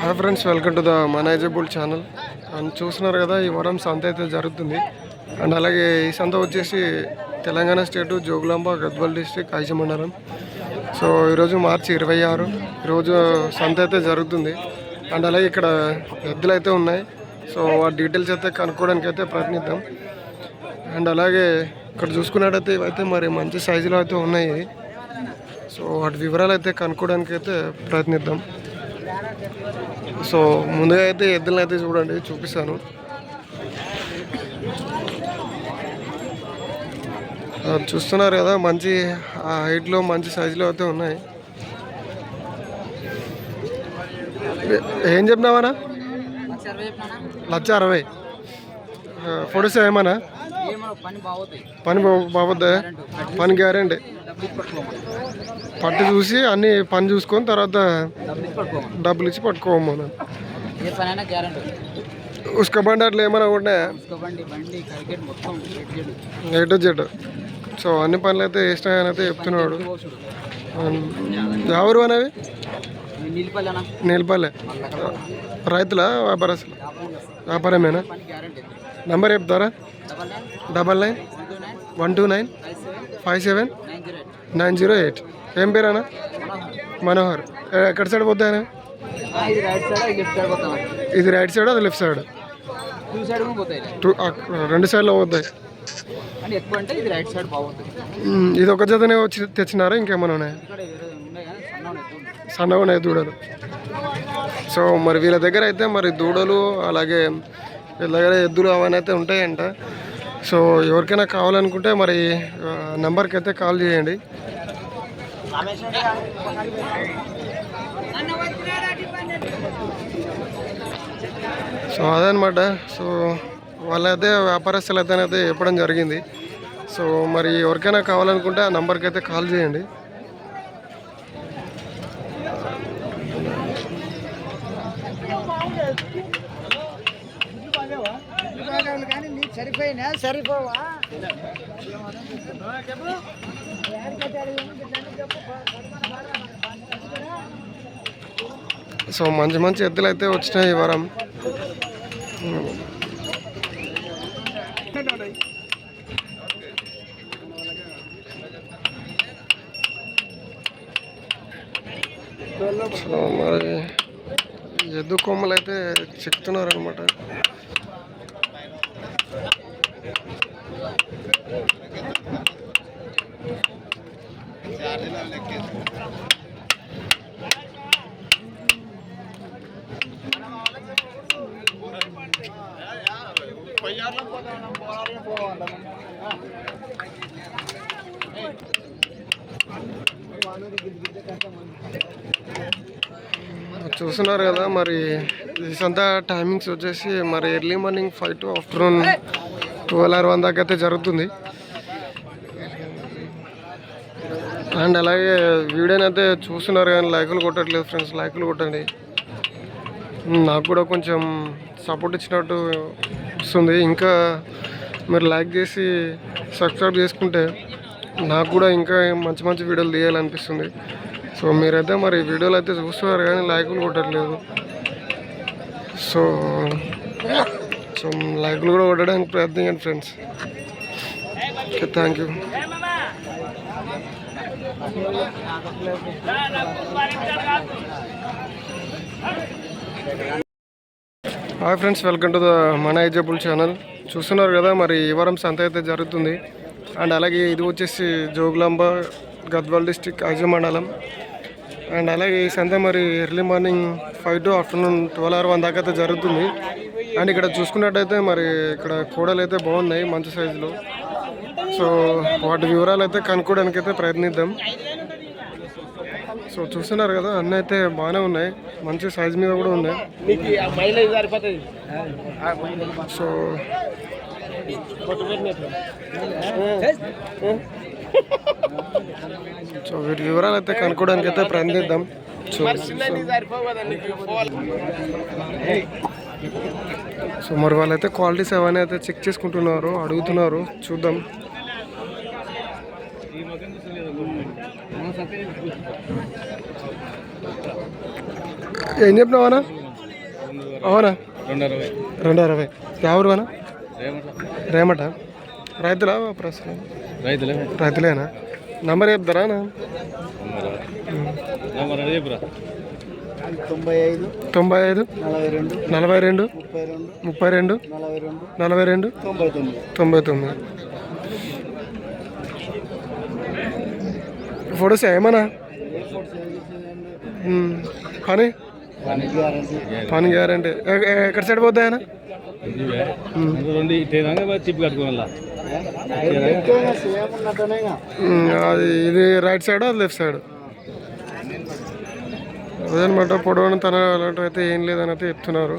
Hi friends, welcome to the manageable channel. And చూస్తున్నారు కదా, ఈ వారం సంత అయితే జరుగుతుంది. అండ్ అలాగే ఈ సంత వచ్చేసి తెలంగాణ స్టేటు జోగులాంబ గద్వాల్ డిస్ట్రిక్ట్ ఐజ మండలం. సో ఈరోజు మార్చి 26 ఈరోజు సంత అయితే జరుగుతుంది. అండ్ అలాగే ఇక్కడ ఎద్దులు అయితే ఉన్నాయి. సో ఆ డీటెయిల్స్ అయితే కనుక్కోవడానికి అయితే ప్రయత్నిద్దాం. అండ్ అలాగే ఇక్కడ చూసుకున్నట్టయితే ఇవైతే మరి మంచి సైజులో అయితే ఉన్నాయి. సో వాటి వివరాలు అయితే కనుక్కోవడానికి అయితే ప్రయత్నిద్దాం. సో ముందుగా అయితే ఎద్దులను అయితే చూడండి, చూపిస్తాను. చూస్తున్నారు కదా, మంచి హైట్లో మంచి సైజులో అయితే ఉన్నాయి. ఏం చెప్పినావనా? 1,60,000. పొడిస్తే ఏమన్నా పని బాగుద్దా? పని గ్యారెంటీ. పట్టు చూసి అన్ని పని చూసుకొని తర్వాత డబ్బులు ఇచ్చి పట్టుకోమన్నా. ఉసుక బండి అట్లా ఏమైనా ఉన్నాయా? ఎటు జెడ్. సో అన్ని పనులు అయితే వేసినాయని అయితే చెప్తున్నాడు. ఎవరు అనేవి? నీలపల్లె. రైతుల వ్యాపారస్తులు? వ్యాపారమేనా? నంబర్ చెప్తారా? 9912957908. ఏం పేరు అన్న? మనోహర్. ఎక్కడ సైడ్ పోద్దా? ఇది రైట్ సైడ్, అది లెఫ్ట్ సైడ్? రెండు సైడ్లో పోతాయి. ఇది ఒక జతనే వచ్చి తెచ్చినారా? ఇంకేమైనా ఉన్నాయా? సన్నగా ఉన్నాయి దూడలు. సో మరి వీళ్ళ దగ్గర అయితే మరి దూడలు అలాగే వీళ్ళ దగ్గర ఎద్దులు అవన్నీ అయితే ఉంటాయంట. సో ఎవరికైనా కావాలనుకుంటే మరి నెంబర్కి అయితే కాల్ చేయండి. సో అదనమాట. సో వాళ్ళైతే వ్యాపారస్తులు అయితే చెప్పడం జరిగింది. సో మరి ఎవరికైనా కావాలనుకుంటే ఆ నెంబర్కి అయితే కాల్ చేయండి. సో మంచి మంచి ఎద్దులు అయితే వచ్చినాయి ఈ వారం. సో మరి ఎద్దు కొమ్మలు అయితే చెప్తున్నారు అనమాట. చూస్తున్నారు కదా, మరి సంత టైమింగ్స్ వచ్చేసి మరి early morning 5 to afternoon 12 or 1 దాకా అయితే జరుగుతుంది. అండ్ అలాగే వీడియోని అయితే చూస్తున్నారు కానీ లైకులు కొట్టట్లేదు ఫ్రెండ్స్. లైకులు కొట్టండి, నాకు కూడా కొంచెం సపోర్ట్ ఇచ్చినట్టు వస్తుంది. ఇంకా మీరు లైక్ చేసి సబ్స్క్రైబ్ చేసుకుంటే నాకు కూడా ఇంకా మంచి మంచి వీడియోలు తీయాలనిపిస్తుంది. సో మీరైతే మరి వీడియోలు అయితే చూస్తున్నారు కానీ లైకులు కొట్టట్లేదు. సో లైకులు కూడా కొట్టడానికి ప్రయత్నించండి friends. Okay, thank you. Hi friends, welcome to the manageable channel. చూస్తున్నారు కదా, మరి ఈ వారం సంత అయితే జరుగుతుంది. అండ్ అలాగే ఇది వచ్చేసి జోగులాంబ గద్వాల్ డిస్ట్రిక్ట్ ఐజ మండలం. అండ్ అలాగే ఈ సంత మరి early morning 5 to afternoon 12 or 1 దాకా అయితే జరుగుతుంది. అండ్ ఇక్కడ చూసుకున్నట్టయితే మరి ఇక్కడ కోడలు అయితే బాగున్నాయి మంచి సైజులో. సో వాటి వివరాలు అయితే కనుక్కోవడానికి అయితే ప్రయత్నిద్దాం. సో చూస్తున్నారు కదా, అన్నీ అయితే బాగానే ఉన్నాయి, మంచి సైజు మీద కూడా ఉన్నాయి. సో వీటి వివరాలు అయితే కనుక్కోవడానికి అయితే ప్రయత్నిద్దాం. సో మరి వాళ్ళైతే క్వాలిటీస్ అవన్నీ అయితే చెక్ చేసుకుంటున్నారు, అడుగుతున్నారు, చూద్దాం. ఏం చెప్పినావా? అవునా 260. ఎవరు అన్న? రేమట. రైతులా ప్రశ్న? రైతులేనా? నంబర్ చెప్తారా అన్న? 95 42 32 42 99. ఫోటోస్ ఏమన్నా పని గ్యారంటీ. ఎక్కడ సైడ్ పోతాయన్నా? అది ఇది రైట్ సైడ్, అది లెఫ్ట్ సైడ్. అదనమాట. పొడవన తన అలాంటివి అయితే ఏం లేదని అయితే చెప్తున్నారు.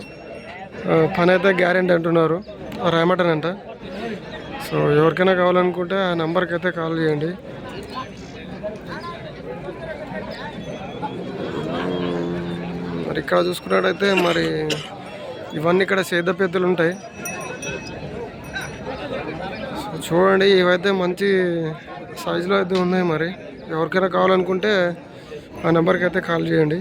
పని అయితే గ్యారెంటీ అంటున్నారు. రాయమంటారంట. సో ఎవరికైనా కావాలనుకుంటే ఆ నెంబర్కి అయితే కాల్ చేయండి. మరి ఇక్కడ చూసుకున్నట్టయితే మరి ఇవన్నీ ఇక్కడ సేద పెద్దలు ఉంటాయి. సో చూడండి, ఇవైతే మంచి సైజులో అయితే ఉన్నాయి. మరి ఎవరికైనా కావాలనుకుంటే ఆ నెంబర్కి అయితే కాల్ చేయండి.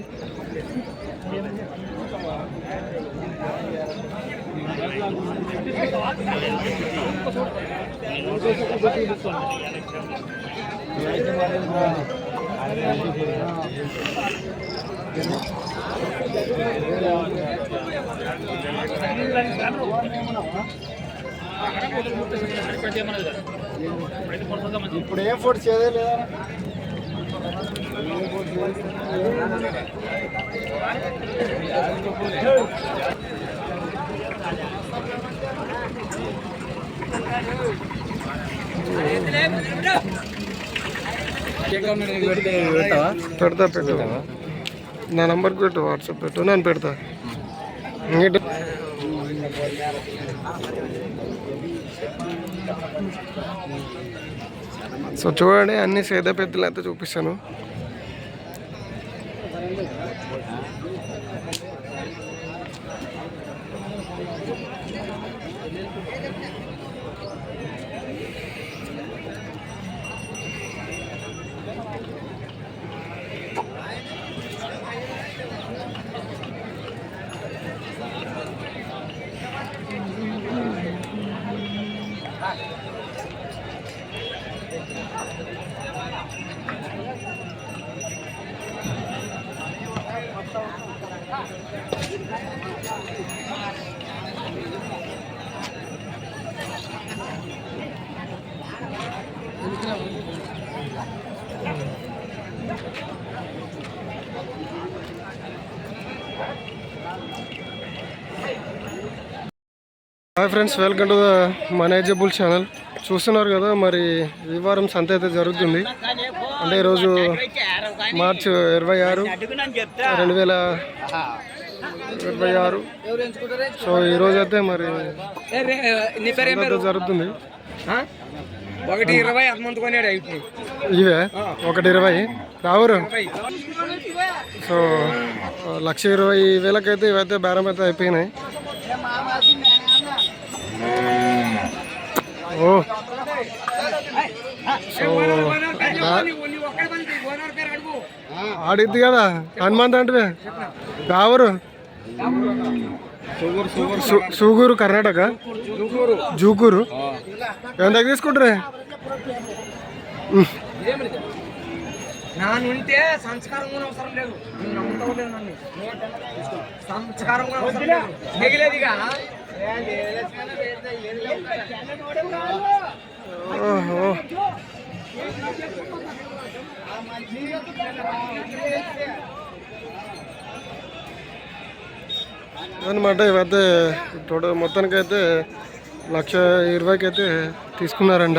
ఇప్పుడు ఏం ఫోటో చేయలేదు. పెడతా నా నంబర్కి పెట్టు, వాట్సాప్ పెట్టు, నేను పెడతా. సో చూడండి, అన్ని సేద పెద్దలు అయితే చూపిస్తాను. Hi friends, welcome to the manageable channel. చూస్తున్నారు కదా, మరి ఈ వారం సంత అయితే జరుగుతుంది. అంటే ఈరోజు మార్చి 26, 2026. సో ఈరోజు అయితే మరి జరుగుతుంది. 120 ఇవే 120 రావురు. సో 1,20,000 అయితే ఇవైతే బేరం అయితే అయిపోయినాయి. ఓ సో ఆడిద్ది కదా హనుమంత్ అంటే రావురు. సూగూరు కర్ణాటక, జూగూరు. ఎంతకు తీసుకుంటారే? నానుంటే సంస్కారం కూడా అవసరం లేదు. సంస్కారం కూడా అవసరం లేదు. మిగిలేదిగా అనమాట. ఇవైతే టోటల్ మొత్తానికైతే 1,20,000 అయితే తీసుకున్నారంట.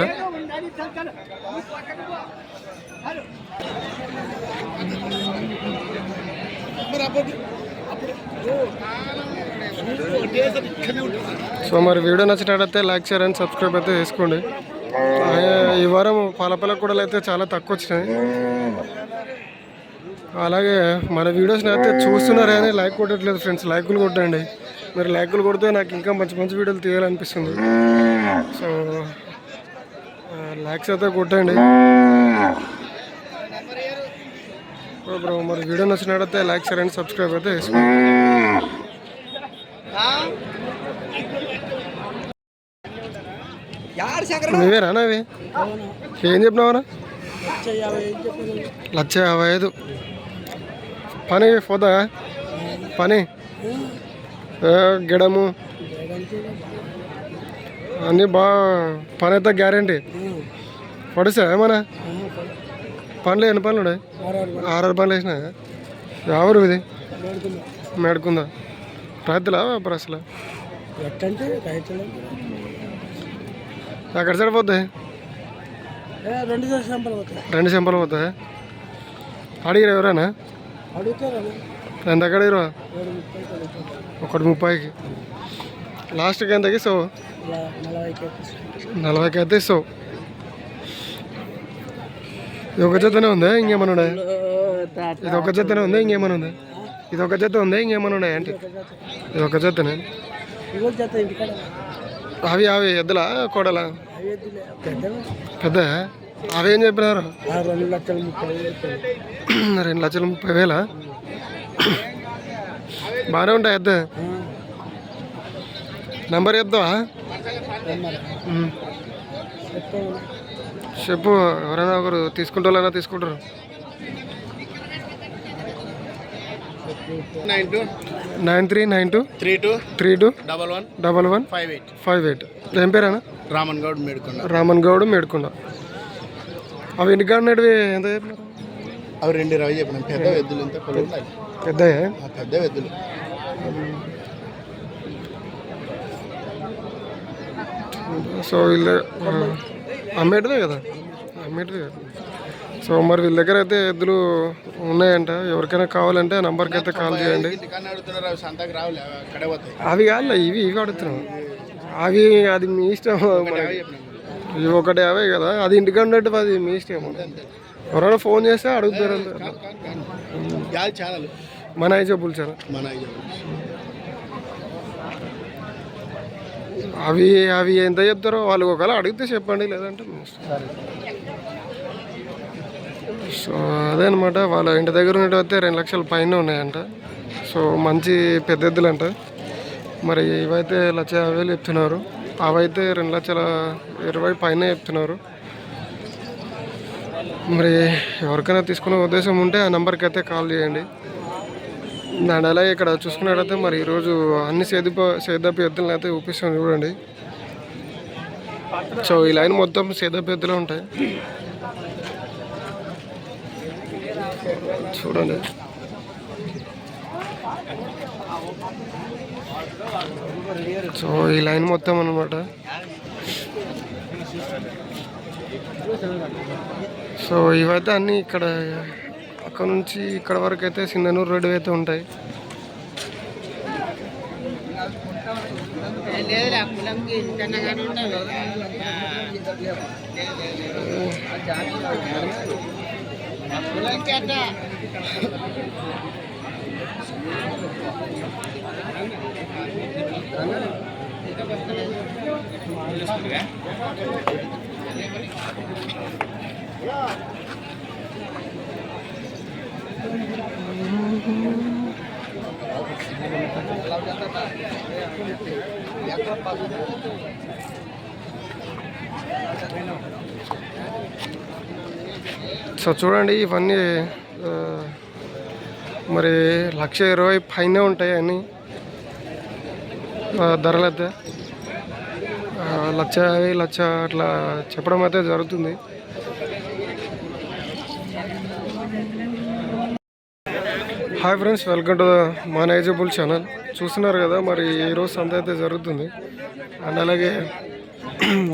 సో మరి వీడియో నచ్చినట్టయితే లైక్, షేర్ అండ్ సబ్స్క్రైబ్ అయితే చేసుకోండి. ఈ వారం పాలపల్ల కూడా అయితే చాలా తక్కువ వచ్చినాయి. అలాగే మన వీడియోస్ని అయితే చూస్తున్నారు కానీ లైక్ కొట్టట్లేదు ఫ్రెండ్స్. లైకులు కొట్టండి. మీరు లైకులు కొడితే నాకు ఇంకా మంచి మంచి వీడియోలు తీయాలనిపిస్తుంది. సో లైక్స్ అయితే కొట్టండి బ్రో. మరి వీడియో నచ్చినట్టయితే లైక్, షేర్ అండ్ సబ్స్క్రైబ్ అయితే చేసుకోండి. నువ్వేనా అవి ఏం చెప్పినావనా 1,55,000 పని పోదా పని గిడము అన్నీ బాగా పని అయితే గ్యారంటీ పడుసా ఏమన్నా పనులు ఎన్ని పనులు ఉన్నాయి 6 పనులు వేసినా ఎవరు ఇది మేడుకుందా రైతులా వ్యాపారస్తులా ఎక్కడ సైడ్ పోతాయి 2 చెంపలు పోతాయి అడిగిరా ఎవరైనా ఎంత అక్కడ ఇరవా 1,30కి లాస్ట్కి ఎంతకి ఇస్తావు 40కి అయితే ఇస్తావు ఇది ఒక జతనే ఉందా ఇంకేమన్నా ఉన్నాయి ఇది ఒక జతనే ఉందా ఇంకేమన్నా ఉందా ఇది ఒక జత ఉందా ఇంకేమన్నా ఉన్నాయి అంటే ఇది ఒక జతనే అవి అవి ఎద్దులా కోడలా పెద్ద అవి ఏం చెప్పినారు 2,30,000 బాగానే ఉంటాయి ఎద్దు నెంబర్ చెప్తావా చెప్పు ఎవరైనా ఒకరు తీసుకుంటారా తీసుకుంటారు 9392 32 11 58 ఏం పేరేనా రామన్ గౌడ్ మేడుకొండ అవి ఎన్ని కాడినవి ఎంత చెప్పినారు అవి 2,20 చెప్పినాం పెద్ద ఎద్దులు ఎంత పెద్ద పెద్ద ఎద్దులు సో వీళ్ళ అమ్మేటిదే కదా అమ్మేటిదే కదా సో మరి వీళ్ళ దగ్గర అయితే ఎద్దులు ఉన్నాయంట ఎవరికైనా కావాలంటే ఆ నెంబర్కి అయితే కాల్ చేయండి అవి కాదు ఇవి అడుగుతున్నాం అవి అది మీ ఇష్టం ఇవి 1,50 కదా అది ఇంటికి ఉన్నట్టు అది మీ ఇష్టం ఎవరైనా ఫోన్ చేస్తే అడుగుతారు మన ఐజబుల్ సార్ అవి అవి ఎంత చెప్తారో వాళ్ళు ఒకవేళ అడిగితే చెప్పండి లేదంటే మీ ఇష్టం సో అదే అనమాట వాళ్ళ ఇంటి దగ్గర ఉన్నట్టయితే 2 లక్షల పైన ఉన్నాయంట సో మంచి పెద్ద ఎద్దులు అంట మరి ఇవైతే 1,50,000 చెప్తున్నారు అవైతే 2,20,000 పైన చెప్తున్నారు మరి ఎవరికైనా తీసుకునే ఉద్దేశం ఉంటే ఆ నెంబర్కి అయితే కాల్ చేయండి అండ్ అలాగే ఇక్కడ చూసుకున్నట్టయితే మరి ఈరోజు అన్ని సేదపు ఎద్దులను అయితే చూపిస్తాను చూడండి సో ఈ లైన్ మొత్తం సేదపు ఎద్దులు ఉంటాయి చూడండి సో ఈ లైన్ మొత్తం అన్నమాట సో ఇవైతే అన్నీ ఇక్కడ అక్కడ నుంచి ఇక్కడ వరకు అయితే సింధనూరు రోడ్డు అయితే ఉంటాయి సో చూడండి ఇవన్నీ మరి 1,20,000 పైన ఉంటాయి అన్నీ ధరలు అయితే 1,50,000 అట్లా చెప్పడం అయితే జరుగుతుంది. హాయ్ ఫ్రెండ్స్, వెల్కమ్ టు మా నైజబుల్ ఛానల్. చూస్తున్నారు కదా మరి ఈరోజు సంత అయితే జరుగుతుంది. అండ్ అలాగే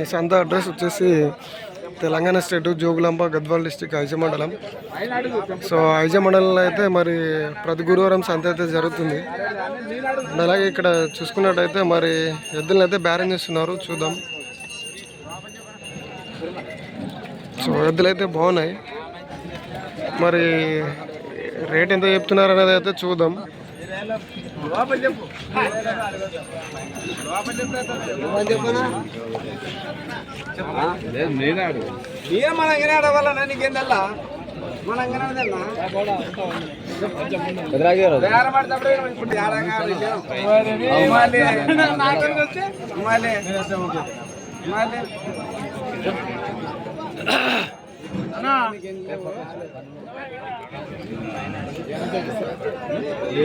ఈ సంత అడ్రస్ వచ్చేసి తెలంగాణ స్టేట్ జోగులాంబ గద్వాల్ డిస్టిక్ ఐజ మండలం. సో ఐజ మండలంలో అయితే మరి ప్రతి గురువారం సంత అయితే జరుగుతుంది. అండ్ అలాగే ఇక్కడ చూసుకున్నట్టయితే మరి ఎద్దులను అయితే బ్యారేజ్ చేస్తున్నారు, చూద్దాం. సో ఎద్దులు అయితే బాగున్నాయి, మరి రేట్ ఎంత చెప్తున్నారు అనేది అయితే చూద్దాం.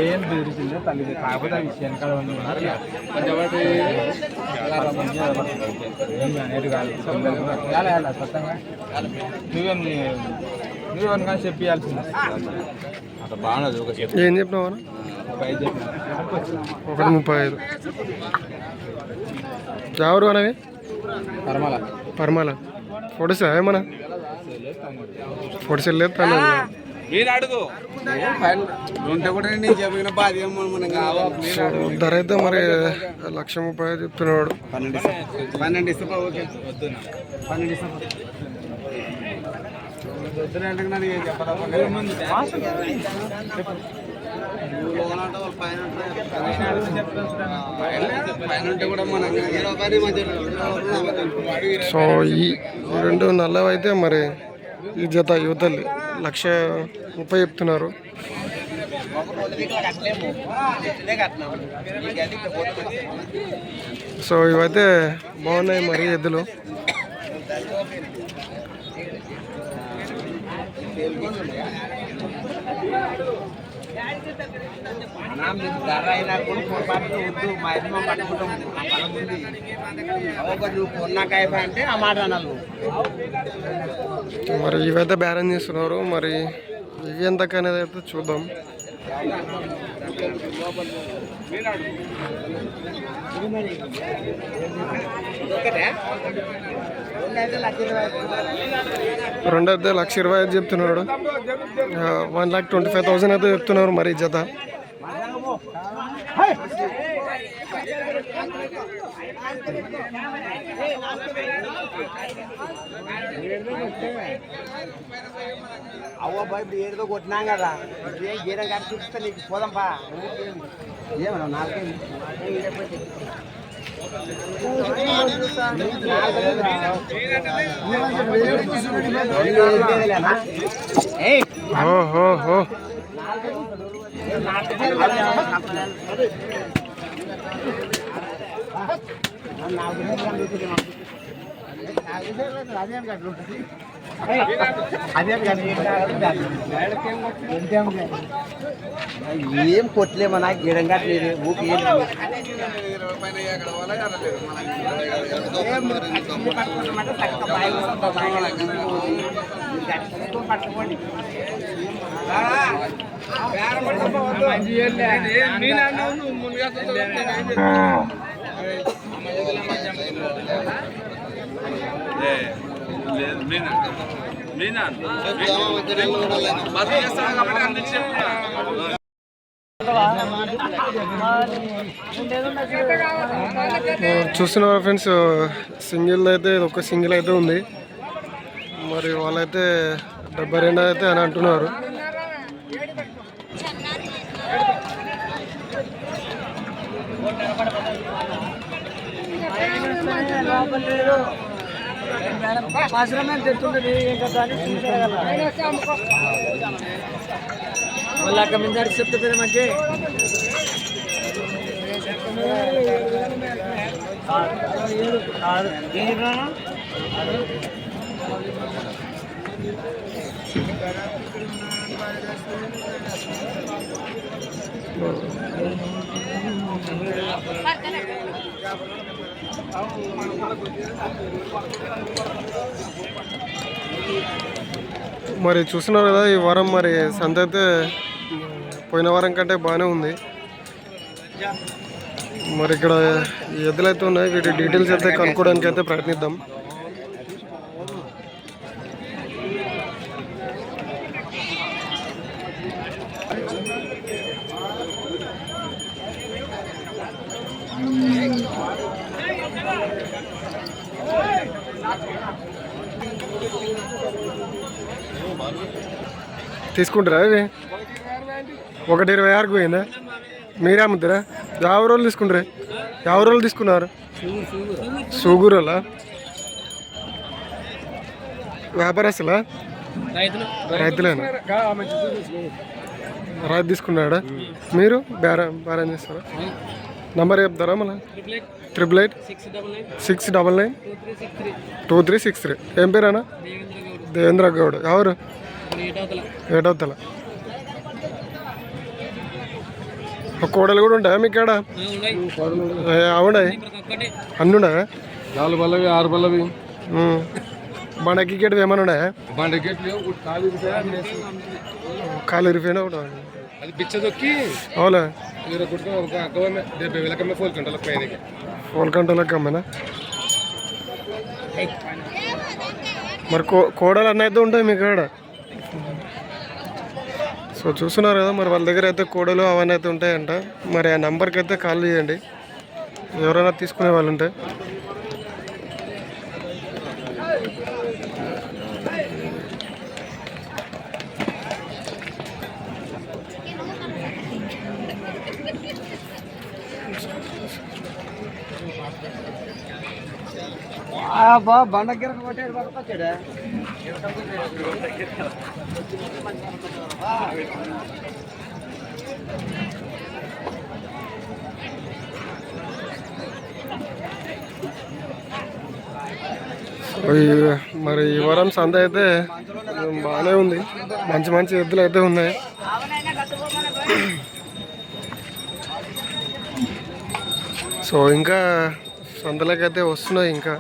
ఏం తీరుచిందో తల్లి కాకపోతే ఆ విషయం కాడ ఉన్నారు నువ్వేం కానీ చెప్పాల్సింది అసలు బాగున్నది ఒక ఏం చెప్పినావు అన్న? 1.35. ఎవరు అనవి? పరమాల పరమాల పొడిసా ఏమన్నా పొడిసెలు లేదు తను మీరు అడుగు ఉంటే కూడా నేను చెప్పిన బాధ సో ధర అయితే మరి 1,30,000 చెప్తున్నాడు. 12 ఇస్తా ఓకే 12 ఇస్తా వద్దునంటే నాకు ఏం చెప్పాలి కూడా సో ఈ రెండు నల్లవి అయితే మరి ఈ జత యువతలు 1,30,000 చెప్తున్నారు. సో ఇవైతే బాగున్నాయి మరి ఎద్దులు. ధర అయినా కూడా పొరపాటు వద్దు మా యజమా పట్టుకుంటాం నువ్వు కొన్నాకాయ అంటే ఆ మాట అనాలి. మరి ఇవైతే బ్యాలెన్స్ చేస్తున్నారు. మరి ఇవి ఎంతకు అనేది అయితే చూద్దాం. రెండు అయితే 1,25,000 చెప్తున్నాడు. 1,25,000 అయితే చెప్తున్నారు మరి జత. అవ్వ బాయ్ ఇప్పుడు ఏదో కొట్టినాం కదా గీరం గారి చూపిస్తే నీకు పోదాంపా ఏమన్నా నాలుగే ఓహో ఏం కొట్టలేమన్నా గిడం కట్టలేదు ఊపి పట్టుకోండి చూస్తున్నారు ఫ్రెండ్స్, సింగిల్ అయితే ఒక సింగిల్ అయితే ఉంది. మరి వాళ్ళైతే 72 అయితే అని అంటున్నారు. వాళ్ళ మీద చెప్తే పేరు మంచి మరి చూస్తున్నారు కదా, ఈ వారం మరి సంత అయితే పోయిన వారం కంటే బాగానే ఉంది. మరి ఇక్కడ ఎద్దులైతే ఉన్నాయి, వీటి డీటెయిల్స్ అయితే కనుక్కోవడానికి అయితే ప్రయత్నిద్దాం. తీసుకుంటారా ఇవి? 1.26 పోయిందా? మీరే అమ్ముతారా? యాభై రోజులు తీసుకుంటారా? 50 రోజులు తీసుకున్నారు. సూగూరలా వ్యాపారస్తులా? రైతులేనా? రైతు తీసుకున్నాడా? మీరు బేరం చేస్తారా? నంబర్ చెప్తారా మళ్ళీ? 888-699-2363. ఏం పేరేనా? దేవేంద్ర గౌడ్. ఎవరు? ఏటవుతల. కోడలు కూడా ఉంటాయా మీకు కాడ? అవునాయి అన్నీ ఉన్నాయా? 4 బల్లవి 6 బల్లవి బండ గికెట్ ఏమైనా ఉన్నాయా? బండ గేట్లు కాలు ఇరిపోయినా కూడా అది బిచ్చదొక్కి అవునా? ఒక 70,000 కమ్మే ఫోల్ గంటలకు పైన ఫోల్ గంటలకు అమ్మేనా? మరి కోడలు అన్న అయితే ఉంటాయి మీ కాడ. సో చూస్తున్నారు కదా, మరి వాళ్ళ దగ్గర అయితే కోడలు అవన్నీ అయితే ఉంటాయంట. మరి ఆ నెంబర్కి అయితే కాల్ చేయండి ఎవరైనా తీసుకునే వాళ్ళు ఉంటే. బండ గిరక కొట్టేది పట్టుకొచ్చాడే. మరి ఈ వారం సంత అయితే బాగానే ఉంది. మంచి మంచి ఎద్దులు అయితే ఉన్నాయి. సో ఇంకా సంతలకైతే వస్తున్నాయి ఇంకా.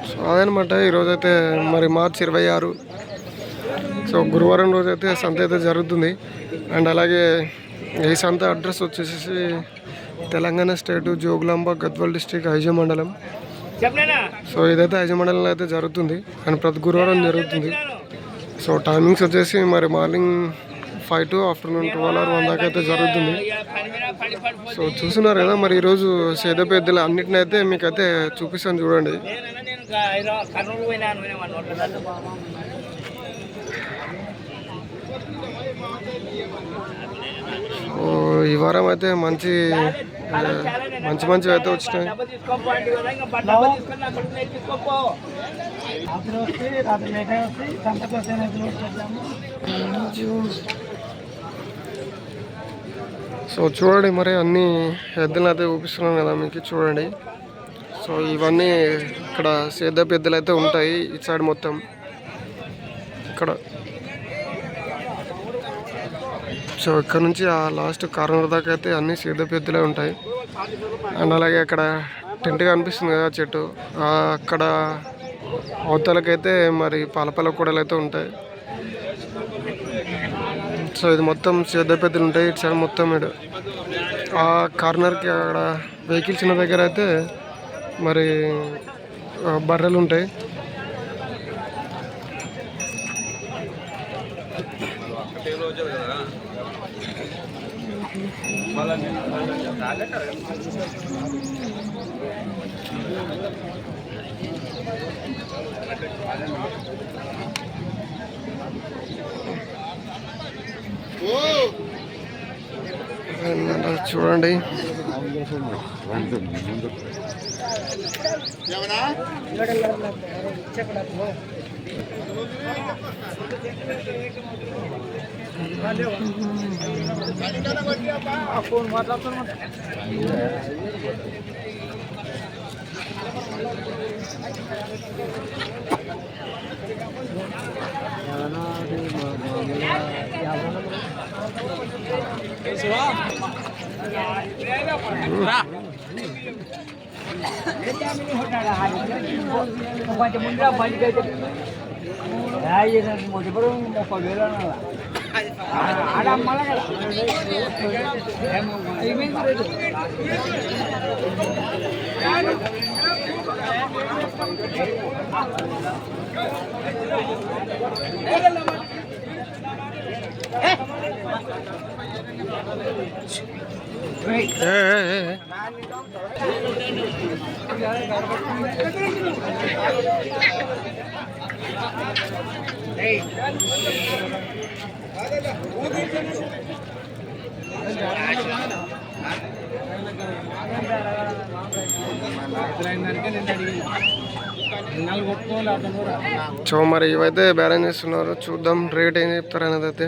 సో అదనమాట ఈరోజైతే మరి మార్చి 26. సో గురువారం రోజైతే సంత అయితే జరుగుతుంది. అండ్ అలాగే ఈ సంత అడ్రస్ వచ్చేసి తెలంగాణ స్టేటు జోగులాంబ గద్వాల్ డిస్ట్రిక్ట్ ఐజ మండలం. సో ఇదైతే ఐజ మండలంలో అయితే జరుగుతుంది అండ్ ప్రతి గురువారం జరుగుతుంది. సో టైమింగ్స్ వచ్చేసి మరి మార్నింగ్ 5 to ఆఫ్టర్నూన్ 12 or 1 దాకా అయితే జరుగుతుంది. సో చూస్తున్నారు కదా, మరి ఈరోజు సేదపు ఎద్దులు అన్నిటినైతే మీకైతే చూపిస్తాను చూడండి. ఈ వారం అయితే మంచి మంచి అయితే వచ్చినాయి. సో చూడండి, మరి అన్ని ఎద్దులు అయితే చూపిస్తున్నాను కదా మీకు, చూడండి. సో ఇవన్నీ ఇక్కడ సేదపు ఎద్దులు అయితే ఉంటాయి ఇటు సైడ్ మొత్తం. ఇక్కడ సో ఇక్కడ నుంచి ఆ లాస్ట్ కార్నర్ దాకా అయితే అన్ని సేదపు ఎద్దులే ఉంటాయి. అండ్ అలాగే అక్కడ టెంట్ కనిపిస్తుంది కదా చెట్టు, అక్కడ అవతలకైతే మరి పాలపాల కూడలు అయితే ఉంటాయి. సో ఇది మొత్తం సేదపు ఎద్దులు ఉంటాయి ఇటు సైడ్ మొత్తం. ఇటు ఆ కార్నర్కి అక్కడ వెహికల్స్ ఉన్న దగ్గర అయితే మరి బర్రెలు ఉంటాయి. చూడండి, ఫోన్ మాట్లాడుతున్నా. కొంచెం ముందుగా బండికి అయితే మొదటి 30,000 ఆడ అమ్మాల కదా సో మరి ఇవైతే బ్యాలెన్స్ చేస్తున్నారు. చూద్దాం రేట్ ఏం చెప్తారు అనేది అయితే.